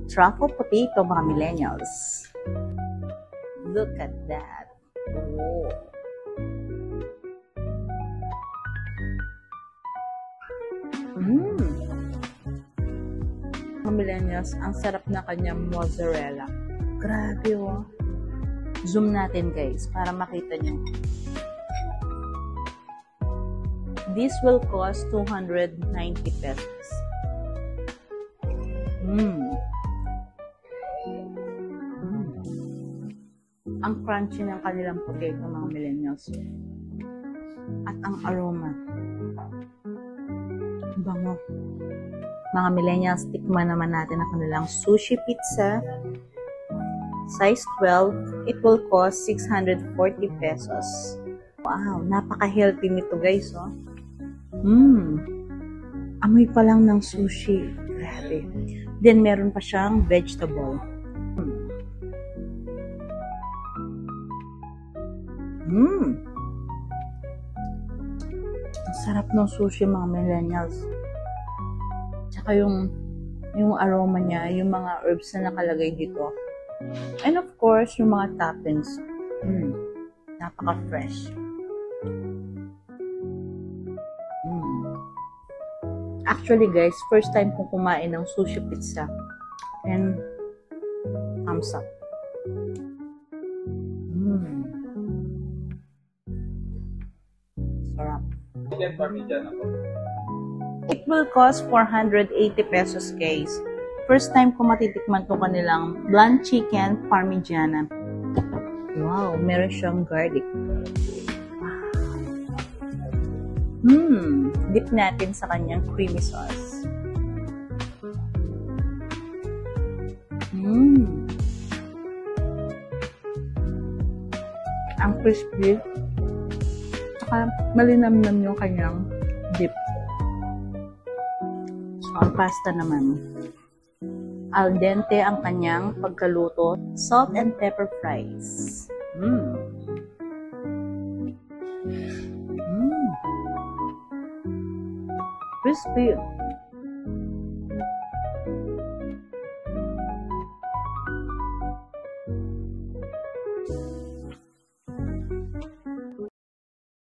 Truffle potato, mga millennials. Look at that. Oh. Mga millennials, ang sarap na kanyang mozzarella. Grabe, oh. Zoom natin, guys, para makita nyo. This will cost 290 pesos. Ang crunchy ng kanilang potato, mga millennials. At ang aroma. Bango. Mga millennials, tikman naman natin ang kanilang sushi pizza. Size 12. It will cost 640 pesos. Wow, napaka-healthy nito, guys, oh. Amoy pa lang ng sushi. Grabe. Then, meron pa siyang vegetable. Ang sarap ng sushi, mga millennials. Tsaka yung aroma niya, yung mga herbs na nakalagay dito. And of course, yung mga toppings. Napaka-fresh. Actually, guys, first time kong kumain ng sushi pizza. And thumbs up. Sarap. It will cost 480 pesos, guys. First time ko matitikman to kanilang bland chicken parmigiana. Wow, meron siyang garlic. Dip natin sa kanyang creamy sauce. Ang crispy. Saka malinamnam yung kanyang dip. So, ang pasta naman. Al dente ang kanyang pagkaluto. Salt and pepper fries. Crispy.